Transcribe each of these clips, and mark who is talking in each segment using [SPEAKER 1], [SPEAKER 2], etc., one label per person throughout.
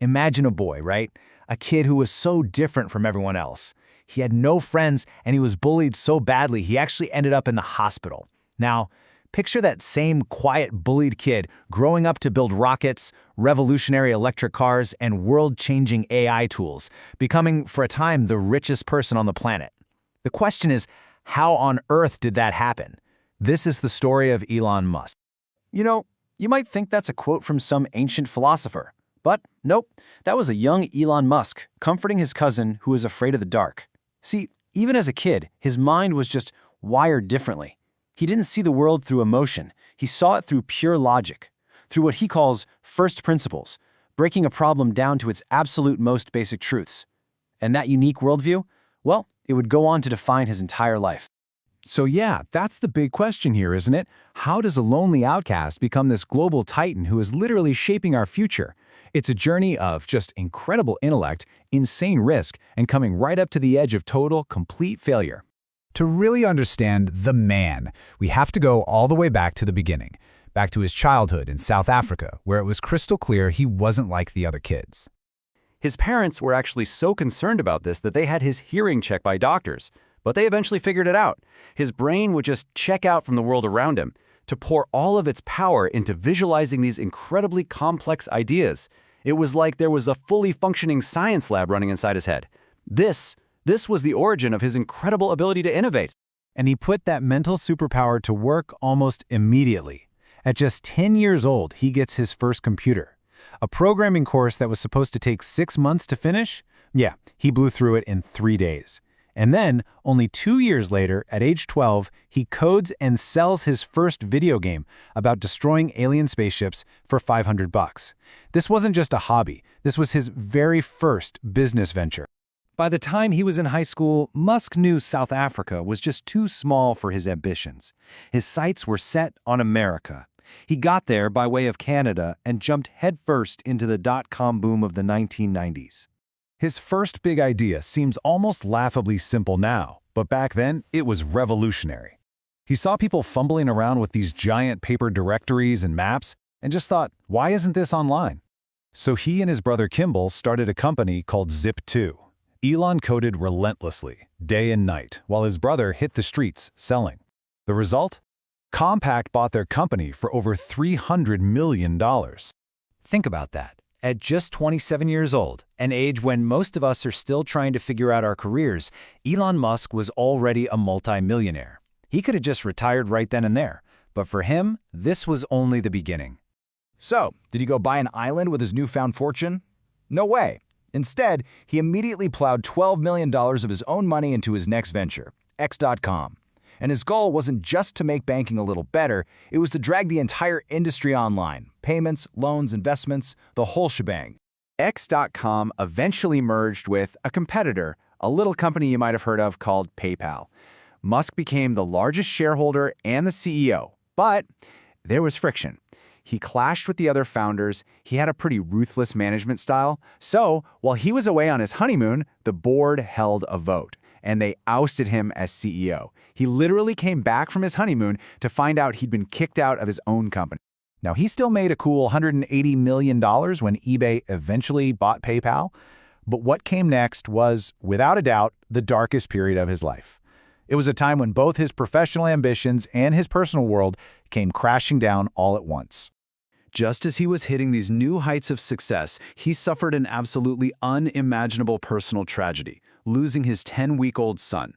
[SPEAKER 1] Imagine a boy, right? A kid who was so different from everyone else. He had no friends and he was bullied so badly he actually ended up in the hospital. Now, picture that same quiet, bullied kid growing up to build rockets, revolutionary electric cars, and world-changing AI tools, becoming, for a time, the richest person on the planet. The question is, how on earth did that happen? This is the story of Elon Musk.
[SPEAKER 2] You might think that's a quote from some ancient philosopher. But nope, that was a young Elon Musk comforting his cousin who was afraid of the dark. See, even as a kid, his mind was just wired differently. He didn't see the world through emotion. He saw it through pure logic, through what he calls first principles, breaking a problem down to its absolute most basic truths. And that unique worldview, well, it would go on to define his entire life.
[SPEAKER 3] So yeah, that's the big question here, isn't it? How does a lonely outcast become this global titan who is literally shaping our future? It's a journey of just incredible intellect, insane risk, and coming right up to the edge of total, complete failure. To really understand the man, we have to go all the way back to the beginning, back to his childhood in South Africa, where it was crystal clear he wasn't like the other kids.
[SPEAKER 2] His parents were actually so concerned about this that they had his hearing checked by doctors. But they eventually figured it out. His brain would just check out from the world around him to pour all of its power into visualizing these incredibly complex ideas. It was like there was a fully functioning science lab running inside his head. This was the origin of his incredible ability to innovate.
[SPEAKER 3] And he put that mental superpower to work almost immediately. At just 10 years old, he gets his first computer. A programming course that was supposed to take 6 months to finish? Yeah, he blew through it in 3 days. And then, only 2 years later, at age 12, he codes and sells his first video game about destroying alien spaceships for $500. This wasn't just a hobby. This was his very first business venture.
[SPEAKER 4] By the time he was in high school, Musk knew South Africa was just too small for his ambitions. His sights were set on America. He got there by way of Canada and jumped headfirst into the dot-com boom of the 1990s.
[SPEAKER 3] His first big idea seems almost laughably simple now, but back then, it was revolutionary. He saw people fumbling around with these giant paper directories and maps and just thought, why isn't this online? So he and his brother Kimball started a company called Zip2. Elon coded relentlessly, day and night, while his brother hit the streets selling. The result? Compaq bought their company for over $300 million.
[SPEAKER 1] Think about that. At just 27 years old, an age when most of us are still trying to figure out our careers, Elon Musk was already a multi-millionaire. He could have just retired right then and there, but for him, this was only the beginning.
[SPEAKER 5] So, did he go buy an island with his newfound fortune? No way. Instead, he immediately plowed $12 million of his own money into his next venture, X.com. And his goal wasn't just to make banking a little better, it was to drag the entire industry online. Payments, loans, investments, the whole shebang.
[SPEAKER 2] X.com eventually merged with a competitor, a little company you might have heard of called PayPal. Musk became the largest shareholder and the CEO, but there was friction. He clashed with the other founders, he had a pretty ruthless management style, so while he was away on his honeymoon, the board held a vote, and they ousted him as CEO. He literally came back from his honeymoon to find out he'd been kicked out of his own company.
[SPEAKER 3] Now, he still made a cool $180 million when eBay eventually bought PayPal, but what came next was, without a doubt, the darkest period of his life. It was a time when both his professional ambitions and his personal world came crashing down all at once.
[SPEAKER 2] Just as he was hitting these new heights of success, he suffered an absolutely unimaginable personal tragedy, losing his 10-week-old son.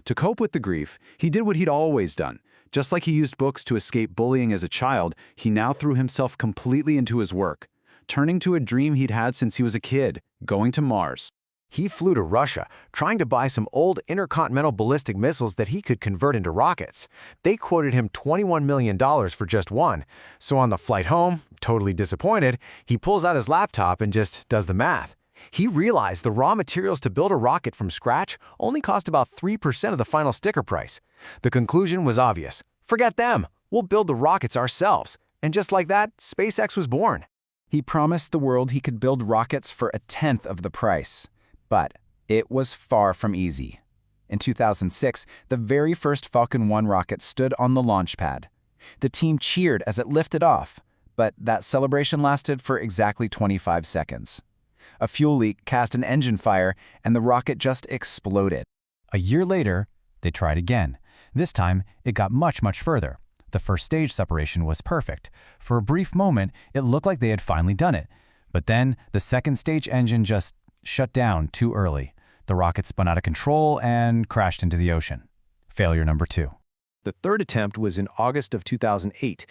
[SPEAKER 2] To cope with the grief, he did what he'd always done. Just like he used books to escape bullying as a child, he now threw himself completely into his work, turning to a dream he'd had since he was a kid, going to Mars.
[SPEAKER 6] He flew to Russia, trying to buy some old intercontinental ballistic missiles that he could convert into rockets. They quoted him $21 million for just one. So on the flight home, totally disappointed, he pulls out his laptop and just does the math. He realized the raw materials to build a rocket from scratch only cost about 3% of the final sticker price. The conclusion was obvious. Forget them. We'll build the rockets ourselves. And just like that, SpaceX was born.
[SPEAKER 4] He promised the world he could build rockets for a tenth of the price. But it was far from easy. In 2006, the very first Falcon 1 rocket stood on the launch pad. The team cheered as it lifted off, but that celebration lasted for exactly 25 seconds.
[SPEAKER 2] A fuel leak cast an engine fire, and the rocket just exploded.
[SPEAKER 3] A year later, they tried again. This time, it got much further. The first stage separation was perfect. For a brief moment, it looked like they had finally done it. But then, the second stage engine just shut down too early. The rocket spun out of control and crashed into the ocean. Failure number 2.
[SPEAKER 4] The third attempt was in August of 2008,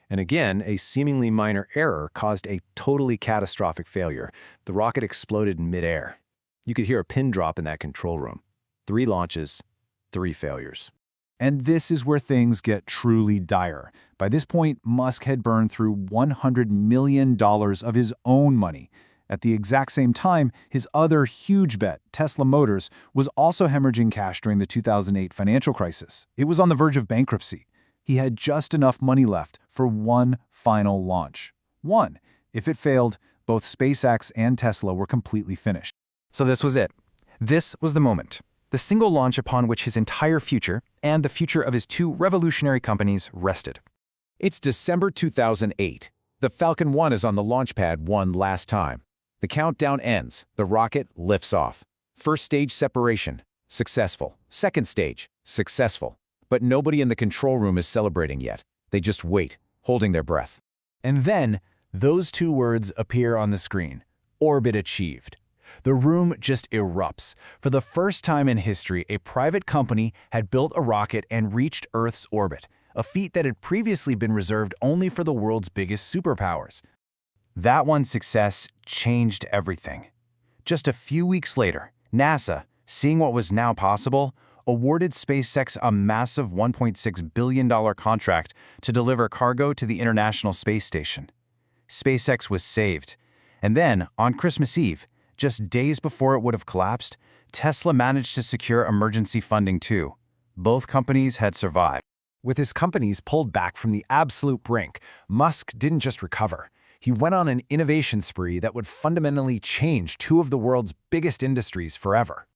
[SPEAKER 4] and again, a seemingly minor error caused a totally catastrophic failure. The rocket exploded in midair. You could hear a pin drop in that control room. 3 launches, 3 failures.
[SPEAKER 3] And this is where things get truly dire. By this point, Musk had burned through $100 million of his own money. At the exact same time, his other huge bet, Tesla Motors, was also hemorrhaging cash during the 2008 financial crisis. It was on the verge of bankruptcy. He had just enough money left for one final launch. One. If it failed, both SpaceX and Tesla were completely finished.
[SPEAKER 2] So this was it. This was the moment. The single launch upon which his entire future and the future of his 2 revolutionary companies rested.
[SPEAKER 5] It's December 2008. The Falcon 1 is on the launch pad one last time. The countdown ends. The rocket lifts off. First stage separation. Successful. Second stage. Successful. But nobody in the control room is celebrating yet. They just wait, holding their breath. And then, those 2 words appear on the screen. Orbit achieved. The room just erupts. For the first time in history, a private company had built a rocket and reached Earth's orbit, a feat that had previously been reserved only for the world's biggest superpowers. That one success changed everything. Just a few weeks later, NASA, seeing what was now possible, awarded SpaceX a massive $1.6 billion contract to deliver cargo to the International Space Station. SpaceX was saved. And then, on Christmas Eve, just days before it would have collapsed, Tesla managed to secure emergency funding too. Both companies had survived.
[SPEAKER 2] With his companies pulled back from the absolute brink, Musk didn't just recover. He went on an innovation spree that would fundamentally change 2 of the world's biggest industries forever.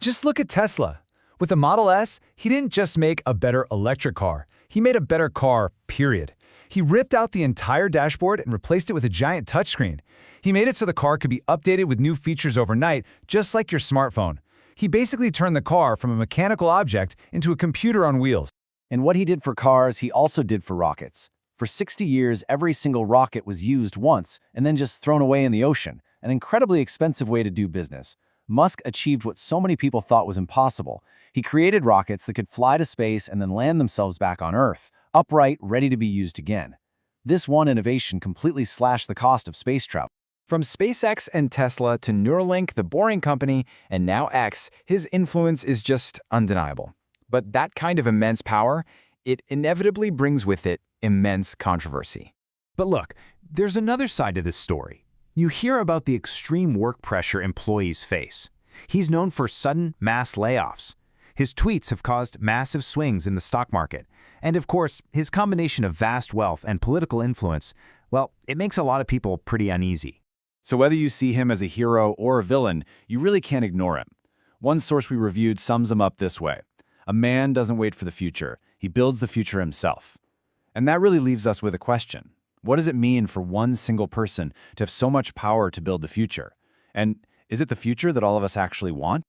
[SPEAKER 1] Just look at Tesla. With the Model S, he didn't just make a better electric car. He made a better car, period. He ripped out the entire dashboard and replaced it with a giant touchscreen. He made it so the car could be updated with new features overnight, just like your smartphone. He basically turned the car from a mechanical object into a computer on wheels.
[SPEAKER 7] And what he did for cars, he also did for rockets. For 60 years, every single rocket was used once and then just thrown away in the ocean, an incredibly expensive way to do business. Musk achieved what so many people thought was impossible. He created rockets that could fly to space and then land themselves back on Earth, upright, ready to be used again. This one innovation completely slashed the cost of space travel.
[SPEAKER 2] From SpaceX and Tesla to Neuralink, the Boring Company, and now X, his influence is just undeniable. But that kind of immense power, it inevitably brings with it immense controversy.
[SPEAKER 3] But look, there's another side to this story. You hear about the extreme work pressure employees face. He's known for sudden mass layoffs. His tweets have caused massive swings in the stock market. And of course, his combination of vast wealth and political influence, well, it makes a lot of people pretty uneasy.
[SPEAKER 5] So whether you see him as a hero or a villain, you really can't ignore him. One source we reviewed sums him up this way. A man doesn't wait for the future. He builds the future himself. And that really leaves us with a question. What does it mean for one single person to have so much power to build the future? And is it the future that all of us actually want?